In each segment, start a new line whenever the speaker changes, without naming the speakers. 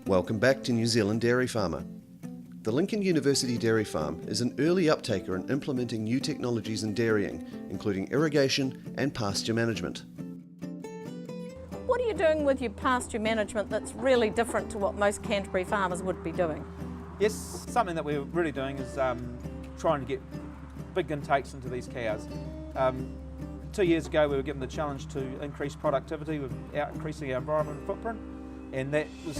Welcome back to New Zealand Dairy Farmer. The Lincoln University Dairy Farm is an early uptaker in implementing new technologies in dairying, including irrigation and pasture management.
What are you doing with your pasture management that's really different to what most Canterbury farmers would be doing?
Yes, something that we're really doing is trying to get big intakes into these cows. 2 years ago we were given the challenge to increase productivity without increasing our environmental footprint, and that was,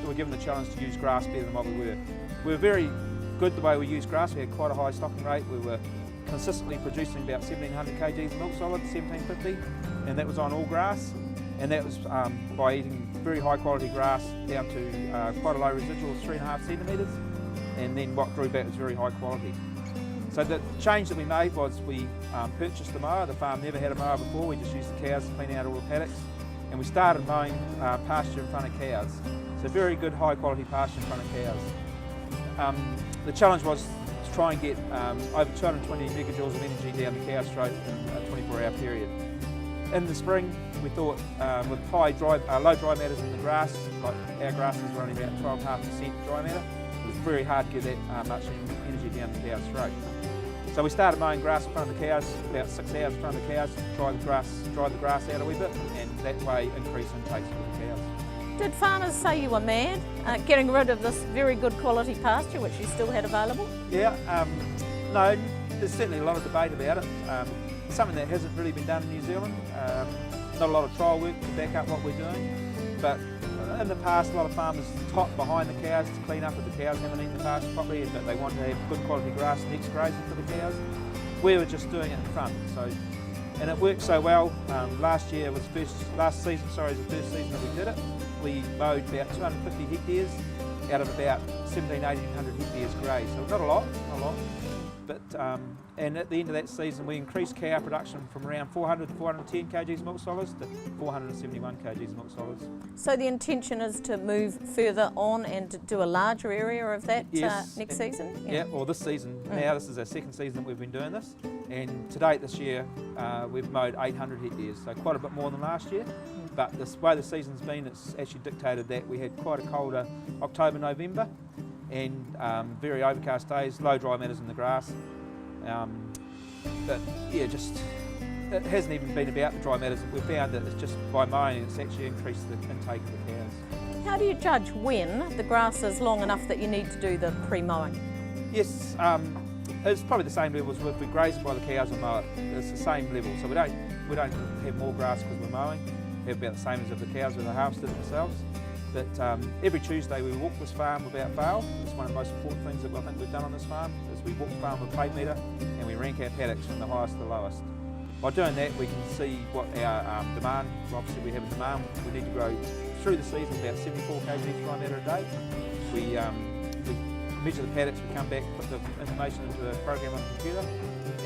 we were given the challenge to use grass better than what we were. We were very good the way we used grass. We had quite a high stocking rate. We were consistently producing about 1700 kgs of milk solid, 1750, and that was on all grass. And that was by eating very high quality grass down to quite a low residual of 3.5 centimetres, and then what grew back was very high quality. So the change that we made was we purchased a mower. The farm never had a mower before. We just used the cows to clean out all the paddocks, and we started mowing pasture in front of cows. So very good high quality pasture in front of cows. The challenge was to try and get over 220 megajoules of energy down the cow's throat in a 24-hour period. In the spring, we thought with low dry matters in the grass, like our grasses were only about 12.5% dry matter, it was very hard to get that much energy down the cow's throat. So we started mowing grass in front of the cows, about 6 hours in front of the cows, dry the grass out a wee bit, and that way increase intakes for the cows.
Did farmers say you were mad getting rid of this very good quality pasture which you still had available?
Yeah, no, there's certainly a lot of debate about it. Something that hasn't really been done in New Zealand. Not a lot of trial work to back up what we're doing, but in the past a lot of farmers top behind the cows to clean up if the cows haven't eaten the pasture properly, but they want to have good quality grass next grazing for the cows. We were just doing it in front, and it worked so well. Last season was the first season that we did it. We mowed about 250 hectares out of about 1,700-1,800 hectares grazed, so not a lot. But, and at the end of that season we increased cow production from around 400 to 410 kgs milk solids to 471 kgs milk solids.
So the intention is to move further on and to do a larger area of that next season?
Yeah, well this season, now this is our second season that we've been doing this, and to date this year we've mowed 800 hectares, so quite a bit more than last year. But the way the season's been, it's actually dictated that we had quite a colder October, November, and very overcast days, low dry matters in the grass. But yeah, it hasn't even been about the dry matters. We've found that it's just by mowing it's actually increased the intake of the cows.
How do you judge when the grass is long enough that you need to do the pre-mowing?
Yes, it's probably the same level as if we graze it by the cows or mow it. It's the same level, so we don't have more grass because we're mowing. We have about the same as if the cows were harvested themselves. But every Tuesday we walk this farm without fail. It's one of the most important things that I think we've done on this farm, is we walk the farm with a plate meter and we rank our paddocks from the highest to the lowest. By doing that we can see what our demand, obviously we have a demand, we need to grow through the season about 74 kg dry matter a day. We measure the paddocks, we come back, put the information into the program on the computer,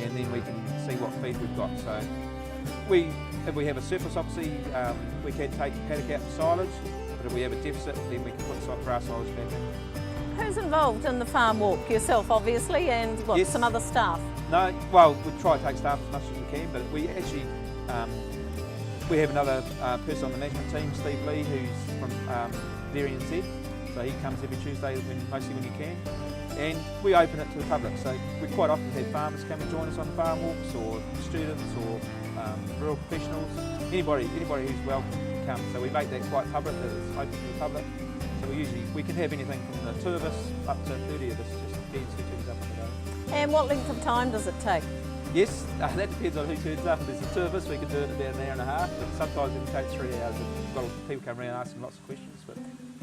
and then we can see what feed we've got. So if we have a surplus, obviously we can take the paddock out for silage. But if we have a deficit, then we can put grass silage back in.
Who's involved in the farm walk? Yourself, obviously, and what,
yes.
Some other staff?
No, well, we try to take staff as much as we can, but we actually we have another person on the management team, Steve Lee, who's from Dairy NZ. So he comes every Tuesday, mostly when he can, and we open it to the public. So we quite often have farmers come and join us on the farm walks, or students, or rural professionals. Anybody who's welcome to come. So we make that quite public, that it's open to the public. So we can have anything from the 2 of us up to 30 of us, just depends who turns up today.
And what length of time does it take?
Yes, that depends on who turns up. If there's the 2 of us, we can do it in about an hour and a half, but sometimes it can take 3 hours. We've got people come around asking lots of questions. But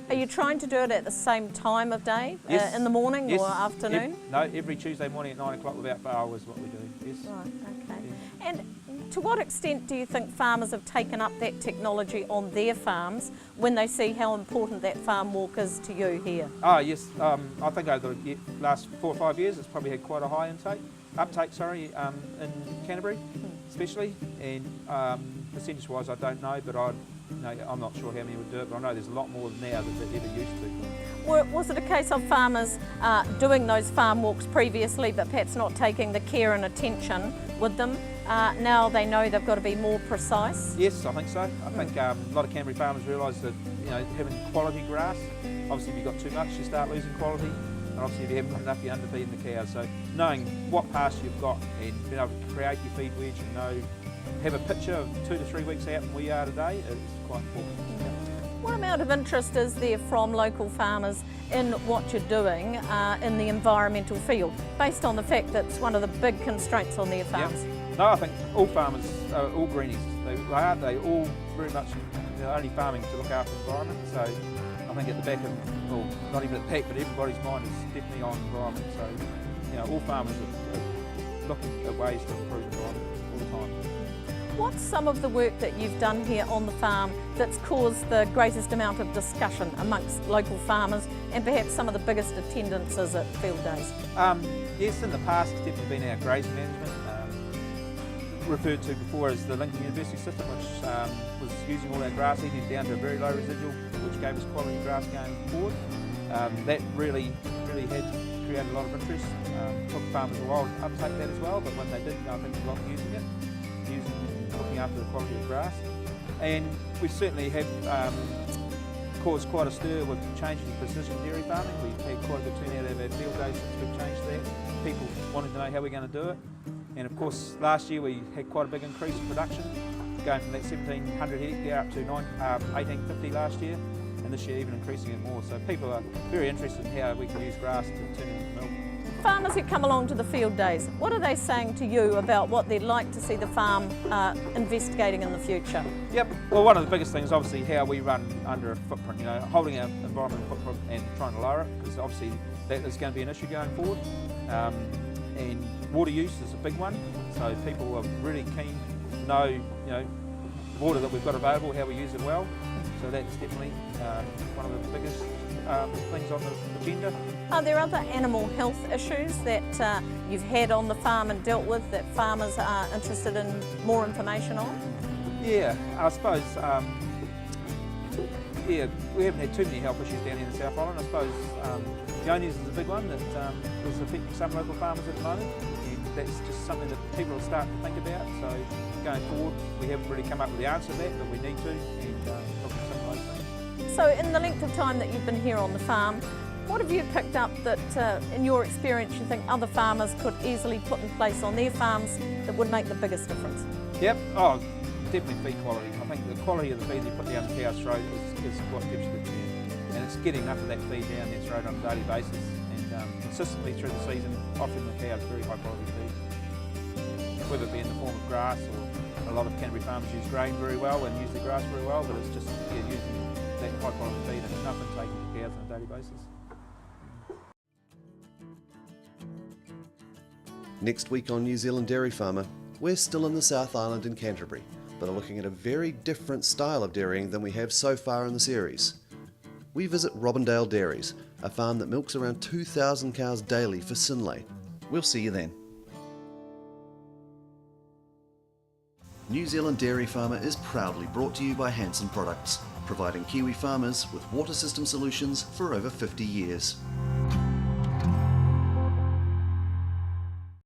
are you trying to do it at the same time of day,
yes.
In the morning
yes.
or afternoon?
No, every Tuesday morning at 9 o'clock without fail is what we do, yes.
Right, okay.
Yeah.
And to what extent do you think farmers have taken up that technology on their farms when they see how important that farm walk is to you here?
Oh yes, I think over the last 4 or 5 years it's probably had quite a high uptake in Canterbury especially, and percentage-wise I don't know, but I'm not sure how many would do it, but I know there's a lot more now than there ever used to.
Was it a case of farmers doing those farm walks previously but perhaps not taking the care and attention with them Now they know they've got to be more precise.
Yes, I think so. I think a lot of Canterbury farmers realise that having quality grass, obviously if you've got too much you start losing quality, and obviously if you haven't got enough you're underfeeding the cows. So knowing what pasture you've got and being able to create your feed wedge and have a picture of 2 to 3 weeks out from where you are today is quite important.
What amount of interest is there from local farmers in what you're doing in the environmental field, based on the fact that it's one of the big constraints on their farms?
Yep. No, I think all farmers are all greenies. They all very much only farming to look after the environment. So I think at the back of, well, not even at the back, but everybody's mind is definitely on environment. So all farmers are looking at ways to improve the environment all the time.
What's some of the work that you've done here on the farm that's caused the greatest amount of discussion amongst local farmers and perhaps some of the biggest attendances at field days?
Yes, in the past it's definitely been our grazing management, referred to before as the Lincoln University system, which was using all our grass eating down to a very low residual, which gave us quality grass going forward. That really had created a lot of interest. Took farmers a while to uptake that as well, but when they did, I think they got using it, looking after the quality of grass. And we certainly have caused quite a stir with changing to precision dairy farming. We've had quite a good turnout of our field days since we've changed that. People wanting to know how we're going to do it. And of course, last year we had quite a big increase in production, going from that 1,700 hectare up to 1,850 last year, and this year even increasing it more. So people are very interested in how we can use grass to turn it into milk.
Farmers who come along to the field days, what are they saying to you about what they'd like to see the farm investigating in the future?
Yep, well, one of the biggest things obviously how we run under a footprint, holding our environmental footprint and trying to lower it, because obviously that is going to be an issue going forward. And water use is a big one, so people are really keen to know, the water that we've got available, how we use it well. So that's definitely one of the biggest things on the agenda.
Are there other animal health issues that you've had on the farm and dealt with that farmers are interested in more information on?
Yeah, I suppose, we haven't had too many health issues down here in the South Island. I suppose Yoni's is a big one that is affecting some local farmers at the moment, and that's just something that people are starting to think about. So going forward, we haven't really come up with the answer to that, but we need to, and look at some of those things.
So in the length of time that you've been here on the farm, what have you picked up that, in your experience, you think other farmers could easily put in place on their farms that would make the biggest difference?
Yep, definitely feed quality. I think the quality of the feed you put down the cow's throat is what gives you the turn. And it's getting enough of that feed down their throat on a daily basis, and consistently through the season, offering the cows very high quality feed. Whether it be in the form of grass, or a lot of Canterbury farmers use grain very well and use the grass very well, but it's just using that high quality feed and enough intake of the cows on a daily basis.
Next week on New Zealand Dairy Farmer, we're still in the South Island in Canterbury, but are looking at a very different style of dairying than we have so far in the series. We visit Robindale Dairies, a farm that milks around 2,000 cows daily for Synlait. We'll see you then. New Zealand Dairy Farmer is proudly brought to you by Hanson Products, providing Kiwi farmers with water system solutions for over 50 years.